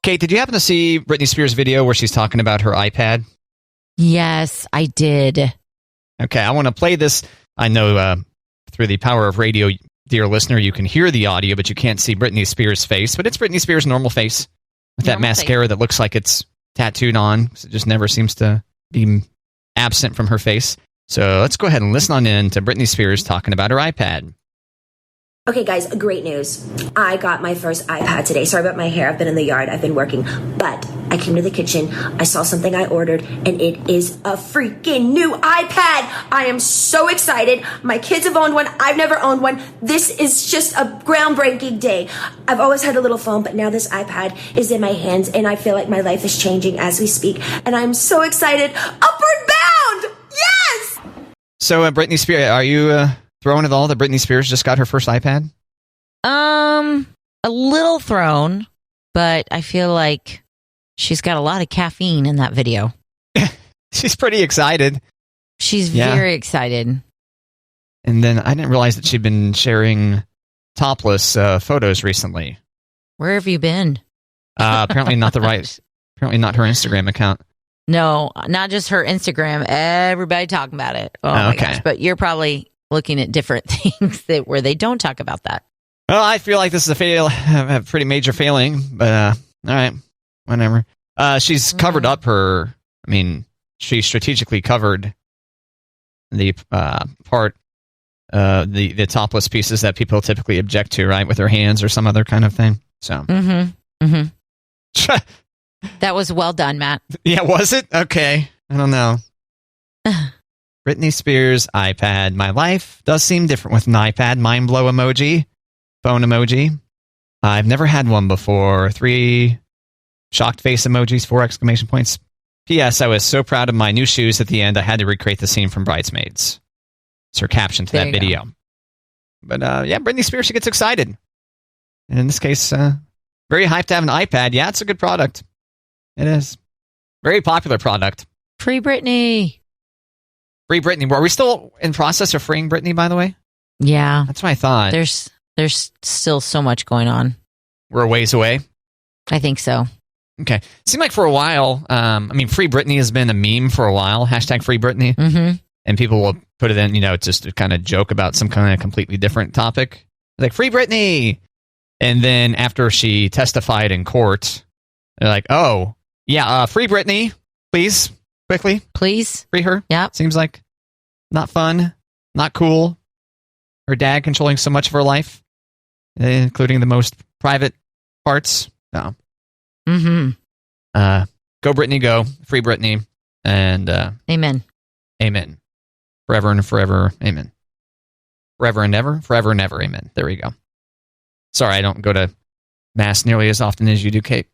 Kate, did you happen to see Britney Spears' video where she's talking about her iPad? Yes, I did. Okay, I want to play this. I know through the power of radio, dear listener, you can hear the audio, but you can't see Britney Spears' face. But it's Britney Spears' normal face with that mascara that looks like it's tattooed on. It just never seems to be absent from her face. So let's go ahead and listen on in to Britney Spears talking about her iPad. Okay, guys, great news. I got my first iPad today. Sorry about my hair. I've been in the yard. I've been working. But I came to the kitchen. I saw something I ordered, and it is a freaking new iPad. I am so excited. My kids have owned one. I've never owned one. This is just a groundbreaking day. I've always had a little phone, but now this iPad is in my hands, and I feel like my life is changing as we speak. And I'm so excited. Upward bound! Yes! So, Britney Spears, are you... thrown at all that Britney Spears just got her first iPad? A little thrown, but I feel like she's got a lot of caffeine in that video. She's pretty excited. She's very excited. And then I didn't realize that she'd been sharing topless photos recently. Where have you been? Apparently not apparently not her Instagram account. No, not just her Instagram. Everybody talking about it. Oh my gosh. But you're probably looking at different things where they don't talk about that. Well, I feel like this is a pretty major failing, but all right, whatever. She's covered up she strategically covered the part, the topless pieces that people typically object to, right, with her hands or some other kind of thing. So, that was well done, Matt. Yeah, was it? Okay, I don't know. Britney Spears iPad. My life does seem different with an iPad. Mind blow emoji. Phone emoji. I've never had one before. 3 shocked face emojis, 4 exclamation points. P.S. I was so proud of my new shoes at the end, I had to recreate the scene from Bridesmaids. It's her caption to that video. Go. But Britney Spears, she gets excited. And in this case, very hyped to have an iPad. Yeah, it's a good product. It is. Very popular product. Free Britney. Free Britney. Are we still in process of freeing Britney, by the way? Yeah. That's what I thought. There's still so much going on. We're a ways away? I think so. Okay. It seemed like for a while, Free Britney has been a meme for a while. Hashtag Free Britney. Mm-hmm. And people will put it in, just to kind of joke about some kind of completely different topic. Like, Free Britney! And then after she testified in court, they're like, oh, yeah, Free Britney, please. Quickly. Please. Free her. Yeah. Seems like not fun, not cool. Her dad controlling so much of her life, including the most private parts. No. Mm-hmm. Go Britney, go. Free Britney. And amen. Amen. Forever and forever. Amen. Forever and ever. Forever and ever. Amen. There we go. Sorry, I don't go to Mass nearly as often as you do, Kate.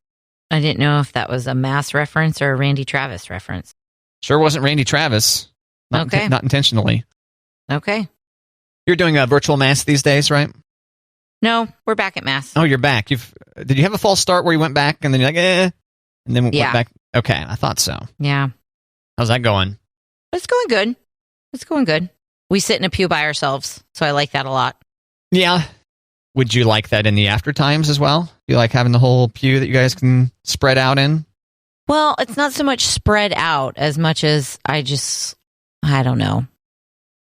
I didn't know if that was a Mass reference or a Randy Travis reference. Sure wasn't Randy Travis. Not intentionally. Okay. You're doing a virtual Mass these days, right? No, we're back at Mass. Oh, you're back. Did you have a false start where you went back and then you're like, and then went back? Okay, I thought so. Yeah. How's that going? It's going good. We sit in a pew by ourselves, so I like that a lot. Yeah. Would you like that in the after times as well? You like having the whole pew that you guys can spread out in? Well, it's not so much spread out as much as I don't know.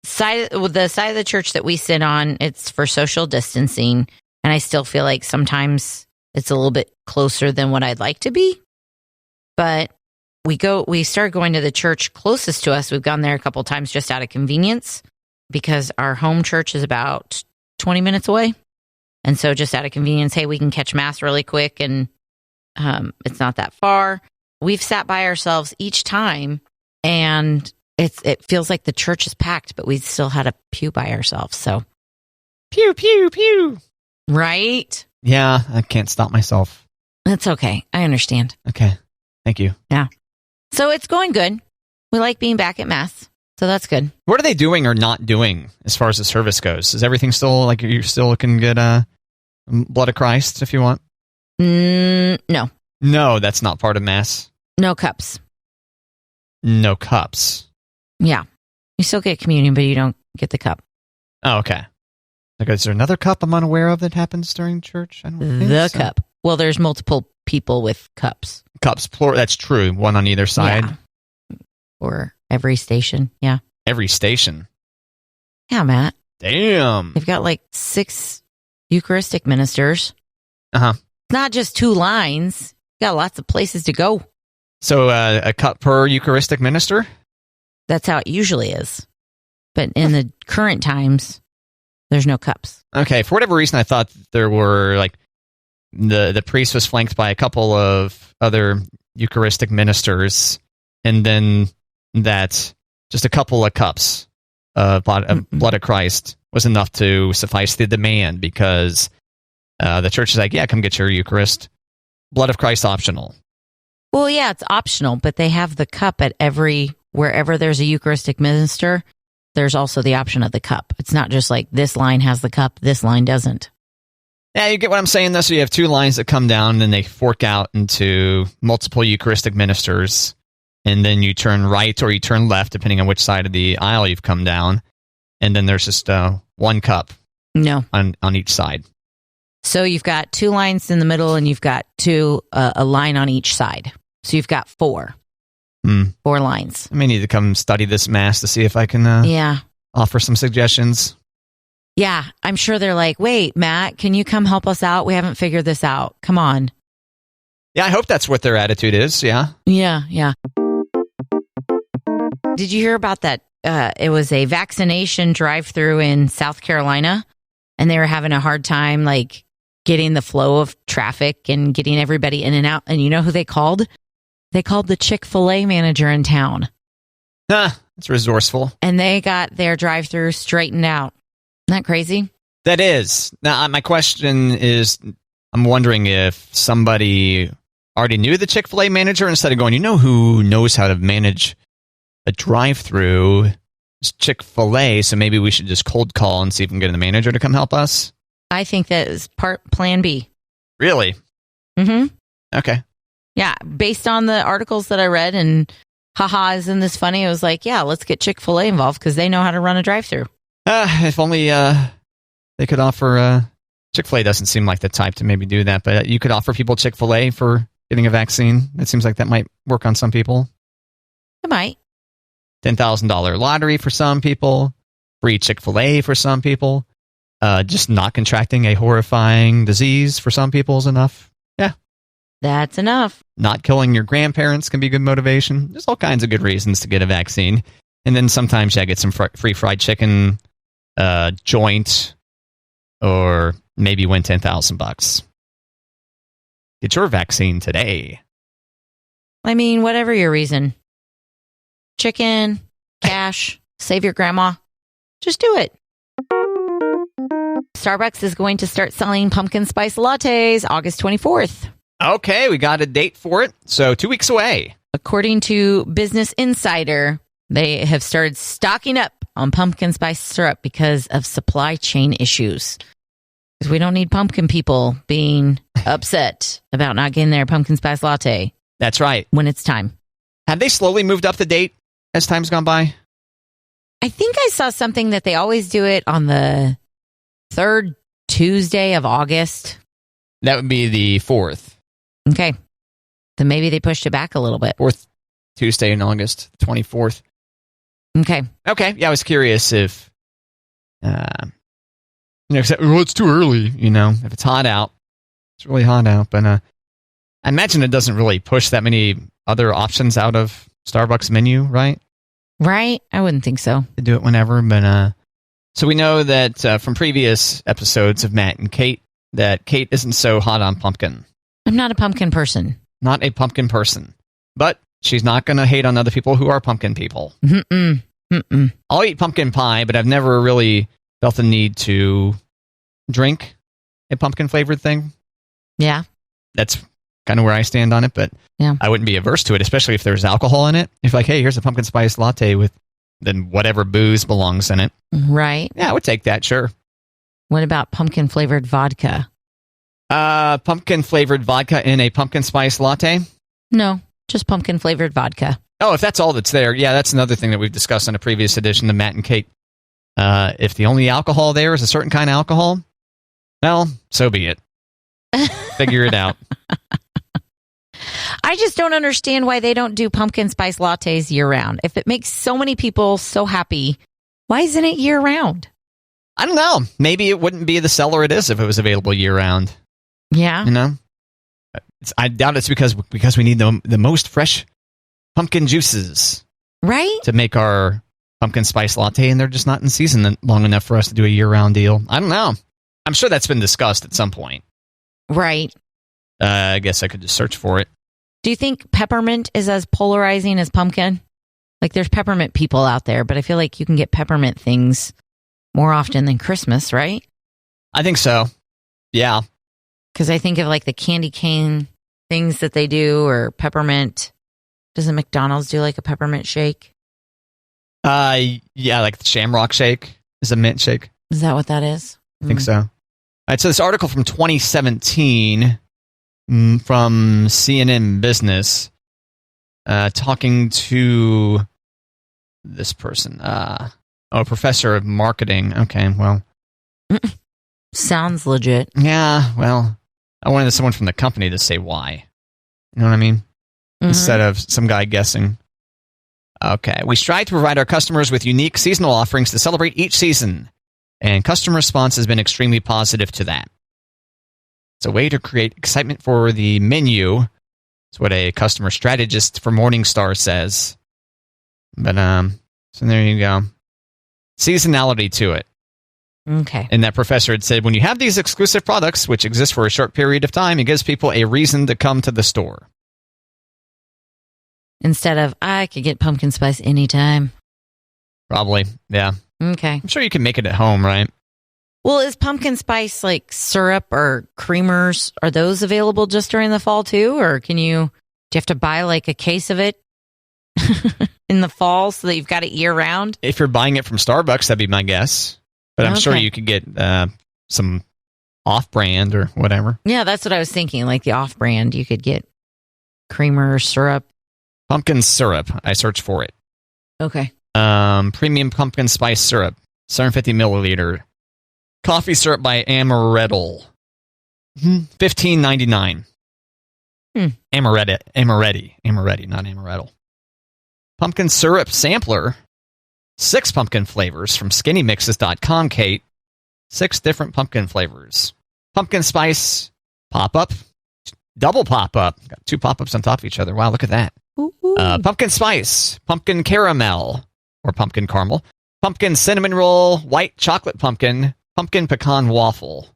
The side of the church that we sit on, it's for social distancing, and I still feel like sometimes it's a little bit closer than what I'd like to be. But we started going to the church closest to us. We've gone there a couple times just out of convenience because our home church is about 20 minutes away. And so just out of convenience, hey, we can catch Mass really quick, and it's not that far. We've sat by ourselves each time, and it feels like the church is packed, but we still had a pew by ourselves. So, pew, pew, pew. Right? Yeah, I can't stop myself. That's okay. I understand. Okay. Thank you. Yeah. So it's going good. We like being back at Mass. So that's good. What are they doing or not doing as far as the service goes? Is everything still, like, you're still can get blood of Christ if you want? No. No, that's not part of Mass. No cups. No cups. Yeah. You still get communion, but you don't get the cup. Oh, okay. Like, is there another cup I'm unaware of that happens during church? I don't think the so. cup. Well, there's multiple people with cups. Cups, plural. That's true. One on either side. Yeah. Or every station. Yeah. Every station. Yeah, Matt. Damn. They've got like 6 Eucharistic ministers. Uh-huh. Not just 2 lines. Got lots of places to go. So a cup per Eucharistic minister? That's how it usually is. But in the current times, there's no cups. Okay, for whatever reason, I thought there were, like, the priest was flanked by a couple of other Eucharistic ministers, and then that just a couple of cups of blood of Christ was enough to suffice the demand, because the church is like, yeah, come get your Eucharist. Blood of Christ optional. Well, yeah, it's optional, but they have the cup at wherever there's a Eucharistic minister, there's also the option of the cup. It's not just like this line has the cup, this line doesn't. Yeah, you get what I'm saying, though? So you have 2 lines that come down, and they fork out into multiple Eucharistic ministers, and then you turn right or you turn left, depending on which side of the aisle you've come down, and then there's just 1 cup on each side. So you've got 2 lines in the middle, and you've got a line on each side. So you've got 4. 4 lines. I may need to come study this Mass to see if I can offer some suggestions. Yeah, I'm sure they're like, wait, Matt, can you come help us out? We haven't figured this out. Come on. Yeah, I hope that's what their attitude is, yeah. Yeah. Did you hear about that? It was a vaccination drive-through in South Carolina, and they were having a hard time, like, getting the flow of traffic and getting everybody in and out. And you know who they called? They called the Chick-fil-A manager in town. It's resourceful. And they got their drive-through straightened out. Isn't that crazy? That is. Now, my question is, I'm wondering if somebody already knew the Chick-fil-A manager, instead of going, you know who knows how to manage a drive-through? It's Chick-fil-A, so maybe we should just cold call and see if we can get the manager to come help us? I think that is plan B. Really? Mm-hmm. Okay. Yeah, based on the articles that I read, and haha, isn't this funny? I was like, yeah, let's get Chick-fil-A involved because they know how to run a drive-through. If only they could offer... Chick-fil-A doesn't seem like the type to maybe do that, but you could offer people Chick-fil-A for getting a vaccine. It seems like that might work on some people. It might. $10,000 lottery for some people. Free Chick-fil-A for some people. Just not contracting a horrifying disease for some people is enough. Yeah. That's enough. Not killing your grandparents can be good motivation. There's all kinds of good reasons to get a vaccine. And then sometimes you get some free fried chicken, joint, or maybe win $10,000. Get your vaccine today. I mean, whatever your reason. Chicken, cash, save your grandma. Just do it. Starbucks is going to start selling pumpkin spice lattes August 24th. Okay, we got a date for it. So 2 weeks away. According to Business Insider, they have started stocking up on pumpkin spice syrup because of supply chain issues. Because we don't need pumpkin people being upset about not getting their pumpkin spice latte. That's right. When it's time. Have they slowly moved up the date as time's gone by? I think I saw something that they always do it on the 3rd Tuesday of August. That would be the 4th. Okay. Then maybe they pushed it back a little bit. 4th Tuesday in August, 24th. Okay. Okay. Yeah, I was curious if, it's too early, if it's hot out. It's really hot out. But I imagine it doesn't really push that many other options out of Starbucks menu, right? Right? I wouldn't think so. They do it whenever. But so we know that from previous episodes of Matt and Kate, that Kate isn't so hot on pumpkin. I'm not a pumpkin person. Not a pumpkin person. But she's not going to hate on other people who are pumpkin people. I'll eat pumpkin pie, but I've never really felt the need to drink a pumpkin-flavored thing. Yeah. That's kind of where I stand on it, but yeah. I wouldn't be averse to it, especially if there's alcohol in it. If like, hey, here's a pumpkin spice latte with then whatever booze belongs in it. Right. Yeah, I would take that, sure. What about pumpkin-flavored vodka? Pumpkin-flavored vodka in a pumpkin spice latte? No, just pumpkin-flavored vodka. Oh, if that's all that's there, yeah, that's another thing that we've discussed in a previous edition of Matt and Kate. If the only alcohol there is a certain kind of alcohol, well, so be it. Figure it out. I just don't understand why they don't do pumpkin spice lattes year round. If it makes so many people so happy, why isn't it year round? I don't know. Maybe it wouldn't be the seller it is if it was available year round. Yeah. You know? I doubt it's because we need the most fresh pumpkin juices. Right? To make our pumpkin spice latte, and they're just not in season long enough for us to do a year-round deal. I don't know. I'm sure that's been discussed at some point. Right. I guess I could just search for it. Do you think peppermint is as polarizing as pumpkin? Like, there's peppermint people out there, but I feel like you can get peppermint things more often than Christmas, right? I think so. Yeah. Because I think of like the candy cane things that they do, or peppermint. Doesn't McDonald's do like a peppermint shake? Yeah, like the Shamrock Shake is a mint shake. Is that what that is? I think so. All right, so this article from 2017 from CNN Business, talking to this person, a professor of marketing. Okay, well. Sounds legit. Yeah, well, I wanted someone from the company to say why. You know what I mean? Instead of some guy guessing. Okay. We strive to provide our customers with unique seasonal offerings to celebrate each season, and customer response has been extremely positive to that. It's a way to create excitement for the menu. It's what a customer strategist for Morningstar says. But, so there you go. Seasonality to it. Okay. And that professor had said, when you have these exclusive products, which exist for a short period of time, it gives people a reason to come to the store. Instead of, I could get pumpkin spice anytime. Probably, yeah. Okay. I'm sure you can make it at home, right? Well, is pumpkin spice like syrup or creamers, are those available just during the fall too? Or do you have to buy like a case of it in the fall so that you've got it year round? If you're buying it from Starbucks, that'd be my guess. But I'm sure you could get some off-brand or whatever. Yeah, that's what I was thinking. Like the off-brand, you could get creamer, syrup. Pumpkin syrup. I searched for it. Okay. Premium pumpkin spice syrup, 750 milliliter. Coffee syrup by Amaretto, $15.99. Amaretti, not Amaretto. Pumpkin syrup sampler, 6 pumpkin flavors from SkinnyMixes.com, Kate. 6 different pumpkin flavors. Pumpkin spice pop-up, double pop-up. Got 2 pop-ups on top of each other. Wow, look at that. Pumpkin spice, pumpkin caramel, or pumpkin caramel, pumpkin cinnamon roll, white chocolate pumpkin, pumpkin pecan waffle,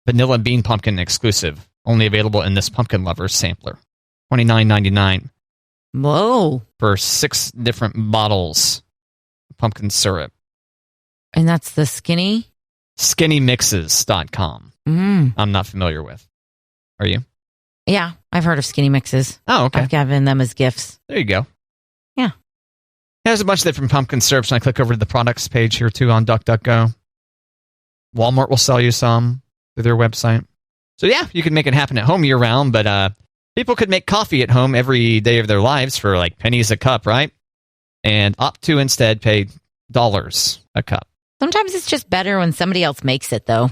vanilla bean pumpkin exclusive, only available in this Pumpkin Lovers sampler. $29.99. Whoa. For 6 different bottles of pumpkin syrup. And that's the skinny? SkinnyMixes.com. I'm not familiar with. Are you? Yeah, I've heard of skinny mixes. Oh, okay. I've given them as gifts. There you go. Yeah. There's a bunch of different pumpkin syrups, and I click over to the products page here, too, on DuckDuckGo. Walmart will sell you some through their website. So, yeah, you can make it happen at home year-round, but people could make coffee at home every day of their lives for, like, pennies a cup, right? And opt to instead pay dollars a cup. Sometimes it's just better when somebody else makes it, though.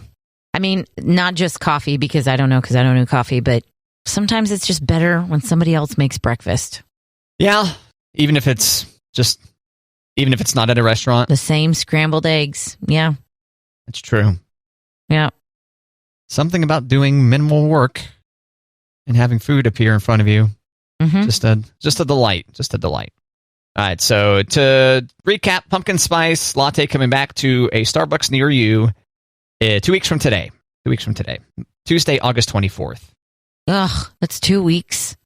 I mean, not just coffee, because I don't know coffee, but sometimes it's just better when somebody else makes breakfast. Yeah, even if it's not at a restaurant. The same scrambled eggs. Yeah. It's true. Yeah. Something about doing minimal work and having food appear in front of you. Just a delight. Just a delight. All right, so to recap, pumpkin spice latte coming back to a Starbucks near you 2 weeks from today. Tuesday, August 24th. Ugh, that's 2 weeks.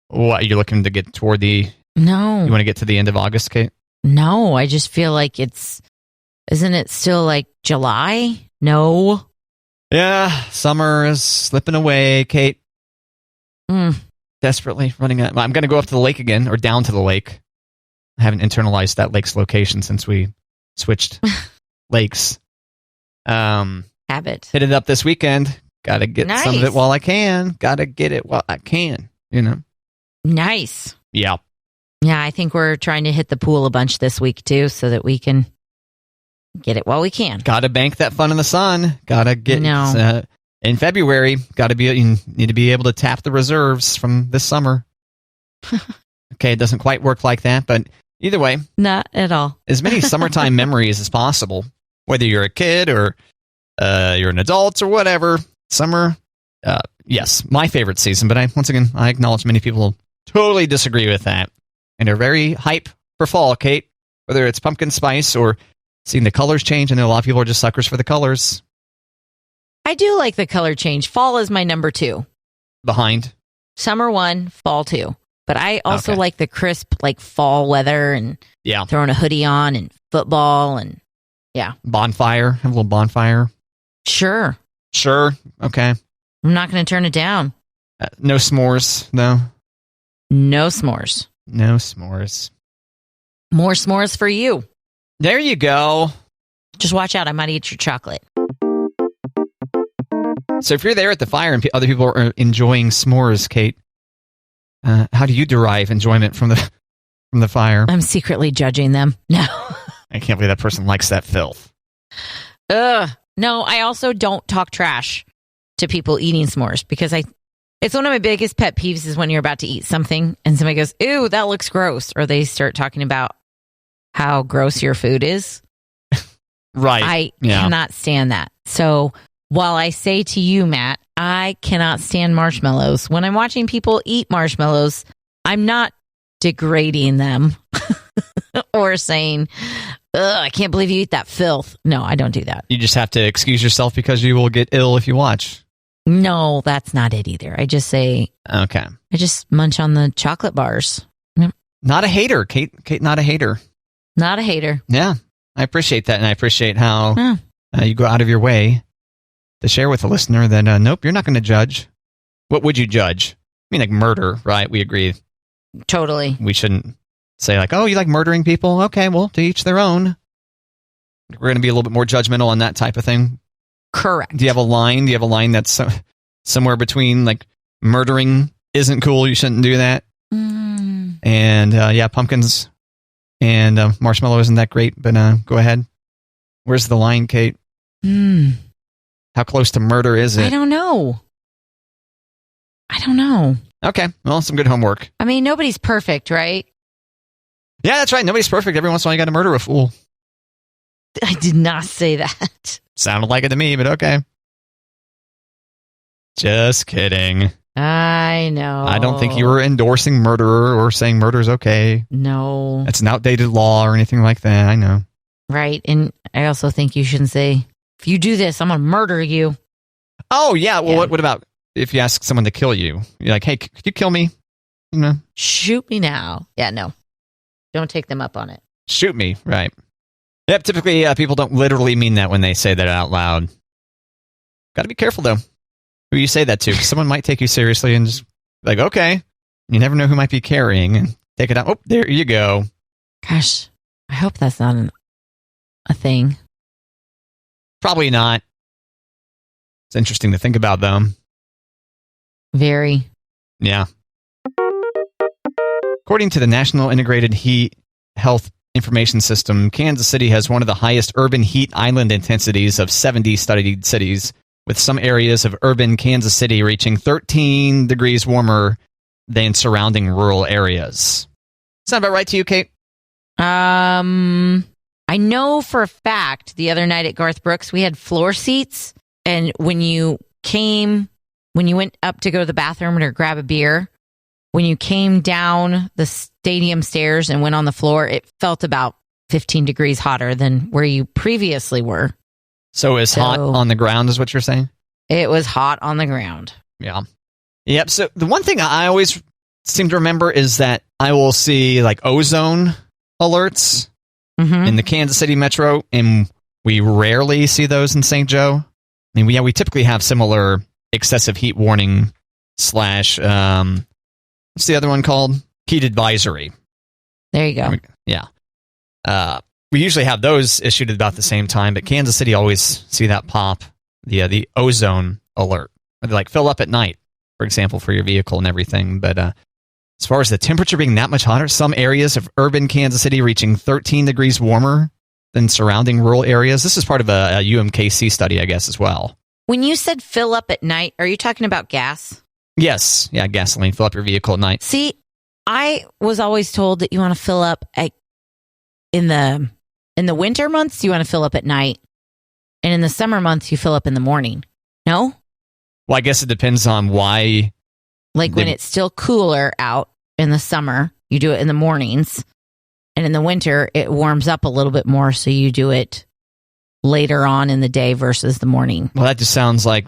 What, are you looking to get toward the... No. You want to get to the end of August, Kate? No, I just feel like isn't it still like July? No. Yeah, summer is slipping away, Kate. Desperately running out. I'm going to go up to the lake again, or down to the lake. I haven't internalized that lake's location since we switched lakes. Habit. Hit it up this weekend. Got to get some of it while I can. Got to get it while I can, you know. Nice. Yeah. Yeah, I think we're trying to hit the pool a bunch this week, too, so that we can get it while we can. Got to bank that fun in the sun. Got to get... In February, you need to be able to tap the reserves from this summer. Okay, it doesn't quite work like that, but either way, not at all. As many summertime memories as possible, whether you're a kid or you're an adult or whatever. Summer, yes, my favorite season, but I acknowledge many people totally disagree with that and are very hype for fall, Kate, whether it's pumpkin spice or seeing the colors change. I know a lot of people are just suckers for the colors. I do like the color change. Fall is my number 2. Behind? Summer 1, fall 2. But I also like the crisp, like fall weather and throwing a hoodie on and football and Bonfire. Have a little bonfire. Sure. Okay. I'm not going to turn it down. No s'mores, no. No s'mores. No s'mores. More s'mores for you. There you go. Just watch out. I might eat your chocolate. So if you're there at the fire and other people are enjoying s'mores, Kate, how do you derive enjoyment from the fire? I'm secretly judging them. No. I can't believe that person likes that filth. Ugh. No, I also don't talk trash to people eating s'mores because it's one of my biggest pet peeves is when you're about to eat something and somebody goes, ew, that looks gross. Or they start talking about how gross your food is. Right. I cannot stand that. So while I say to you, Matt, I cannot stand marshmallows. When I'm watching people eat marshmallows, I'm not degrading them or saying, ugh, I can't believe you eat that filth. No, I don't do that. You just have to excuse yourself because you will get ill if you watch. No, that's not it either. I just say, okay. I just munch on the chocolate bars. Yep. Not a hater, Kate, not a hater. Not a hater. Yeah, I appreciate that. And I appreciate how you go out of your way to share with the listener that, nope, you're not going to judge. What would you judge? I mean, like murder, right? We agree. Totally. We shouldn't say like, oh, you like murdering people? Okay, well, to each their own. We're going to be a little bit more judgmental on that type of thing. Correct. Do you have a line? Do you have a line that's somewhere between like murdering isn't cool, you shouldn't do that? And pumpkins and marshmallow isn't that great, but go ahead. Where's the line, Kate? How close to murder is it? I don't know. Okay, well, some good homework. I mean, nobody's perfect, right? Yeah, that's right. Nobody's perfect. Every once in a while, you got to murder a fool. I did not say that. Sounded like it to me, but okay. Just kidding. I know. I don't think you were endorsing murderer or saying murder's okay. No. That's an outdated law or anything like that. I know. Right. And I also think you shouldn't say, if you do this, I'm going to murder you. Oh, yeah. Well, what about if you ask someone to kill you? You're like, hey, could you kill me? You know? Shoot me now. Yeah, no. Don't take them up on it. Shoot me. Right. Yep. Typically, people don't literally mean that when they say that out loud. Got to be careful, though, who you say that to. Someone might take you seriously and just like, okay. You never know who might be carrying and take it out. Oh, there you go. Gosh, I hope that's not a thing. Probably not. It's interesting to think about, though. Very. Yeah. According to the National Integrated Heat Health Information System, Kansas City has one of the highest urban heat island intensities of 70 studied cities, with some areas of urban Kansas City reaching 13 degrees warmer than surrounding rural areas. Sound about right to you, Kate? I know for a fact the other night at Garth Brooks, we had floor seats. And when you went up to go to the bathroom or grab a beer, when you came down the stadium stairs and went on the floor, it felt about 15 degrees hotter than where you previously were. So it's hot on the ground is what you're saying? It was hot on the ground. Yeah. Yep. So the one thing I always seem to remember is that I will see like ozone alerts in the Kansas City metro, and we rarely see those in St. Joe. I mean, we typically have similar excessive heat warning / what's the other one called? Heat advisory. There you go. Yeah. We usually have those issued at about the same time, but Kansas City always see that pop, the ozone alert. They like fill up at night, for example, for your vehicle and everything. But as far as the temperature being that much hotter, some areas of urban Kansas City reaching 13 degrees warmer than surrounding rural areas. This is part of a UMKC study, I guess, as well. When you said fill up at night, are you talking about gas? Yes. Yeah, gasoline. Fill up your vehicle at night. See, I was always told that you want to fill up in the winter months, you want to fill up at night. And in the summer months, you fill up in the morning. No? Well, I guess it depends on why. Like when it's still cooler out in the summer, you do it in the mornings. And in the winter, it warms up a little bit more, so you do it later on in the day versus the morning. Well, that just sounds like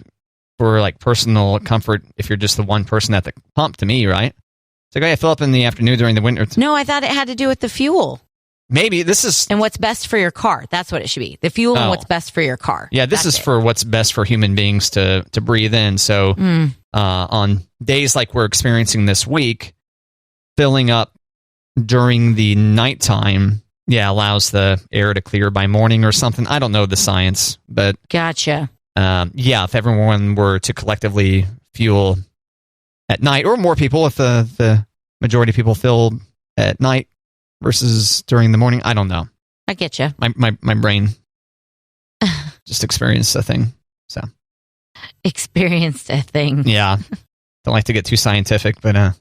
for like personal comfort if you're just the one person at the pump to me, right? It's like, oh, yeah, fill up in the afternoon during the winter. No, I thought it had to do with the fuel. Maybe this is... And what's best for your car. That's what it should be. The fuel and what's best for your car. Yeah, this is for what's best for human beings to breathe in. So on days like we're experiencing this week, filling up during the nighttime, allows the air to clear by morning or something. I don't know the science, but... Gotcha. If everyone were to collectively fuel at night, or more people, if the majority of people fill at night versus during the morning, I don't know. I get you. My brain just experienced a thing. So experienced a thing. Yeah, don't like to get too scientific, but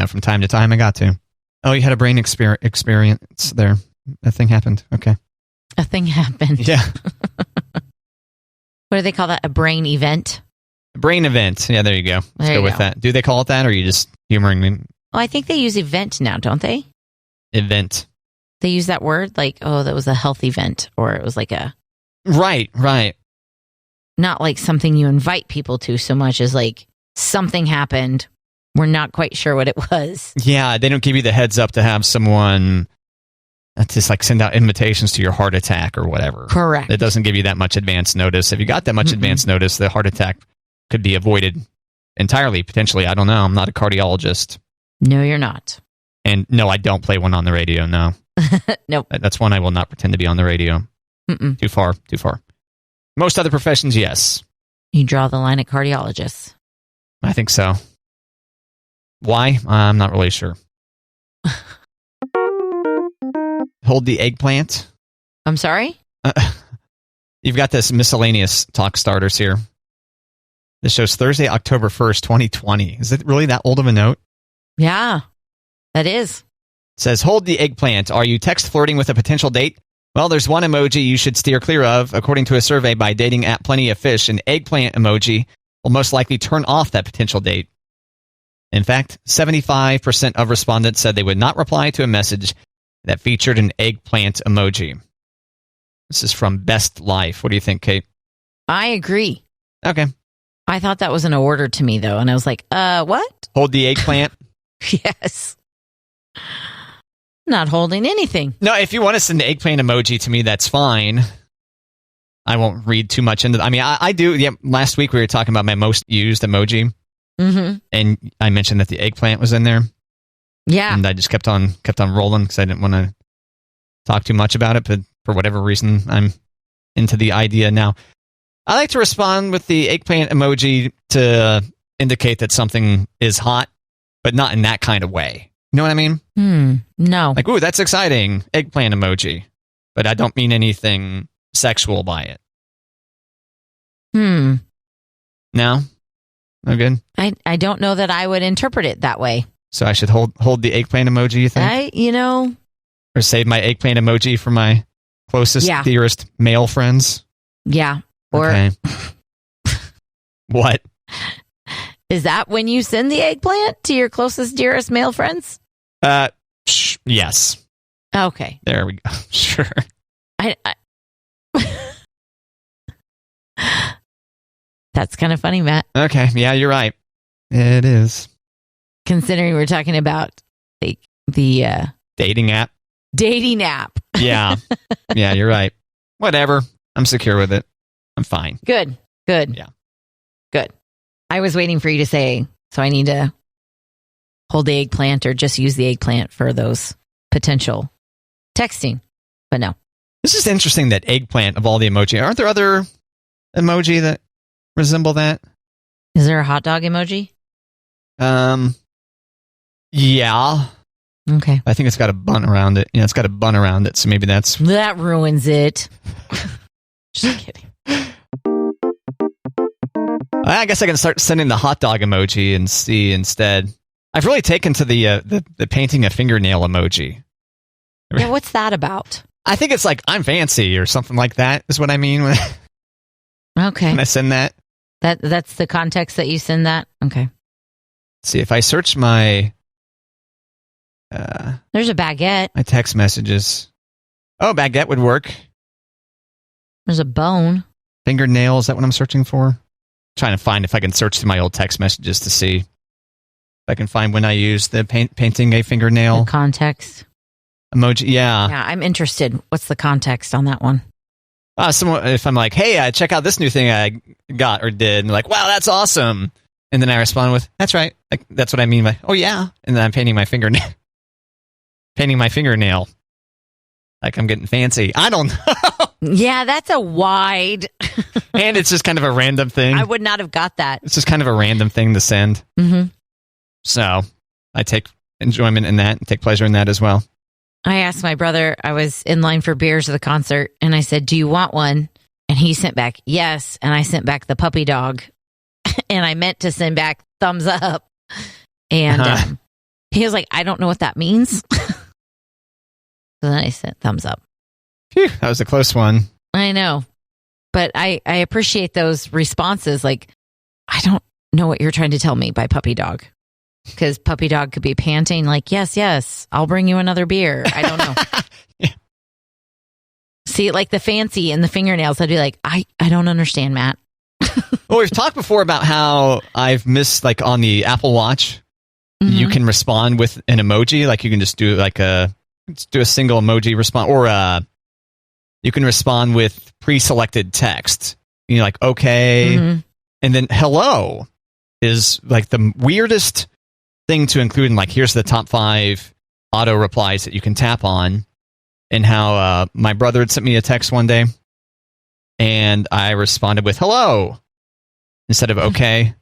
from time to time I got to. Oh, you had a brain experience there. A thing happened. Okay, a thing happened. Yeah. What do they call that? A brain event? A brain event. Yeah, there you go. Let's go with that. Do they call it that, or are you just humoring me? Well, I think they use event now, don't they? Event. They use that word like, oh, that was a health event, or it was like a... Right. Not like something you invite people to so much as like something happened. We're not quite sure what it was. Yeah, they don't give you the heads up to have someone just like send out invitations to your heart attack or whatever. Correct. It doesn't give you that much advance notice. If you got that much advance notice, the heart attack could be avoided entirely, potentially. I don't know. I'm not a cardiologist. No, you're not. And no, I don't play one on the radio, no. Nope. That's one I will not pretend to be on the radio. Too far. Most other professions, yes. You draw the line at cardiologists. I think so. Why? I'm not really sure. Hold the eggplant. I'm sorry? You've got this miscellaneous talk starters here. This shows Thursday, October 1st, 2020. Is it really that old of a note? Yeah, that is. It says, hold the eggplant. Are you text flirting with a potential date? Well, there's one emoji you should steer clear of. According to a survey by Dating app Plenty of Fish, an eggplant emoji will most likely turn off that potential date. In fact, 75% of respondents said they would not reply to a message that featured an eggplant emoji. This is from Best Life. What do you think, Kate? I agree. Okay. I thought that was an order to me, though, and I was like, what? Hold the eggplant? Yes. Not holding anything. No, if you want to send the eggplant emoji to me, that's fine. I won't read too much into it. I mean, I do. Yeah, last week we were talking about my most used emoji. And I mentioned that the eggplant was in there. Yeah. And I just kept on rolling because I didn't want to talk too much about it. But for whatever reason, I'm into the idea now. I like to respond with the eggplant emoji to indicate that something is hot, but not in that kind of way. You know what I mean? No. Like, ooh, that's exciting. Eggplant emoji. But I don't mean anything sexual by it. No? No good? I don't know that I would interpret it that way. So I should hold the eggplant emoji, you think? Or save my eggplant emoji for my closest, dearest male friends? Yeah. Or okay. What? Is that when you send the eggplant to your closest, dearest male friends? Yes. Okay. There we go. Sure. That's kind of funny, Matt. Okay. Yeah, you're right. It is. Considering we're talking about the dating app. Dating app. Yeah. Yeah, you're right. Whatever. I'm secure with it. I'm fine. Good. Yeah. Good. I was waiting for you to say, so I need to hold the eggplant or just use the eggplant for those potential texting. But no. This is interesting that eggplant of all the emoji. Aren't there other emoji that resemble that? Is there a hot dog emoji? Yeah. Okay. I think it's got a bun around it. Yeah, it's got a bun around it, so maybe that ruins it. Just kidding. I guess I can start sending the hot dog emoji and see instead. I've really taken to the painting a fingernail emoji. Yeah, what's that about? I think it's like I'm fancy or something like that is what I mean when I send that. That's the context that you send that? Okay. Let's see if I search my there's a baguette. My text messages. Oh, baguette would work. There's a bone. Fingernail, is that what I'm searching for? Trying to find if I can search through my old text messages to see if I can find when I used the painting a fingernail. The context. Emoji, yeah. Yeah, I'm interested. What's the context on that one? If I'm like, hey, check out this new thing I got or did, and like, wow, that's awesome. And then I respond with, that's right. Like, that's what I mean by, oh yeah. And then I'm painting my fingernail. Like I'm getting fancy. I don't know. Yeah, that's a wide. And it's just kind of a random thing. I would not have got that. It's just kind of a random thing to send. Mm-hmm. So I take enjoyment in that and take pleasure in that as well. I asked my brother, I was in line for beers at the concert, and I said, do you want one? And he sent back, yes. And I sent back the puppy dog. And I meant to send back thumbs up. And he was like, I don't know what that means. So then I sent thumbs up. Phew, that was a close one. I know. But I appreciate those responses. Like, I don't know what you're trying to tell me by puppy dog. Because puppy dog could be panting like, yes, I'll bring you another beer. I don't know. Yeah. See, like the fancy and the fingernails, I'd be like, I don't understand, Matt. Well, we've talked before about how I've missed, like on the Apple Watch, you can respond with an emoji. Like you can just do like a single emoji response, or you can respond with pre-selected text. You know, like, okay. And then hello is like the weirdest thing to include in, like, here's the top 5 auto replies that you can tap on. And how my brother had sent me a text one day and I responded with hello instead of okay.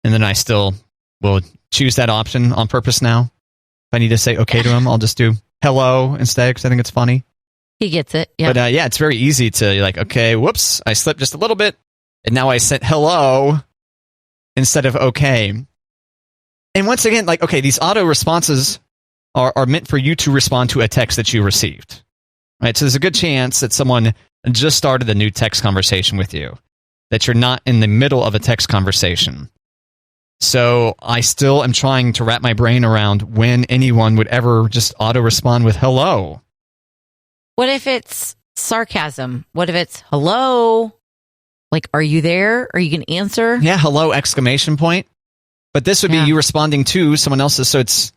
And then I still will choose that option on purpose now. If I need to say okay to him, I'll just do hello instead because I think it's funny. He gets it. Yeah. But yeah, it's very easy to like, okay, whoops, I slipped just a little bit. And now I sent hello instead of okay. And once again, like, okay, these auto responses are meant for you to respond to a text that you received. Right? So there's a good chance that someone just started a new text conversation with you, that you're not in the middle of a text conversation. So I still am trying to wrap my brain around when anyone would ever just auto-respond with hello. What if it's sarcasm? What if it's hello? Like, are you there? Are you going to answer? Yeah, hello, exclamation point. But this would be you responding to someone else's, so it's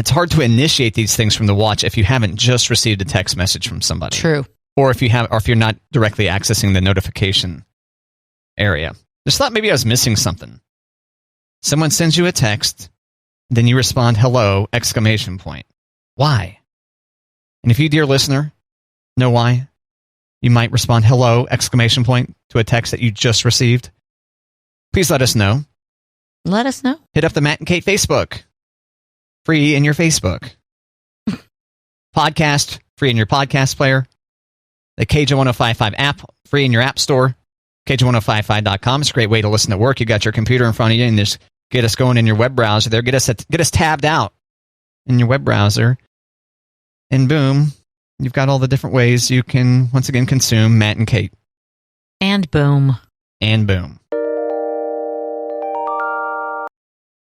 hard to initiate these things from the watch if you haven't just received a text message from somebody. True. Or if you're not directly accessing the notification area. Just thought maybe I was missing something. Someone sends you a text, then you respond, hello, exclamation point. Why? And if you, dear listener, know why you might respond, hello, exclamation point, to a text that you just received, please let us know. Let us know. Hit up the Matt and Kate Facebook. Free in your Facebook. Podcast, free in your podcast player. The KJ1055 app, free in your app store. KJ1055.com. It's a great way to listen at work. You got your computer in front of you and just get us going in your web browser there. Get us tabbed out in your web browser. And boom, you've got all the different ways you can, once again, consume Matt and Kate. And boom. And boom.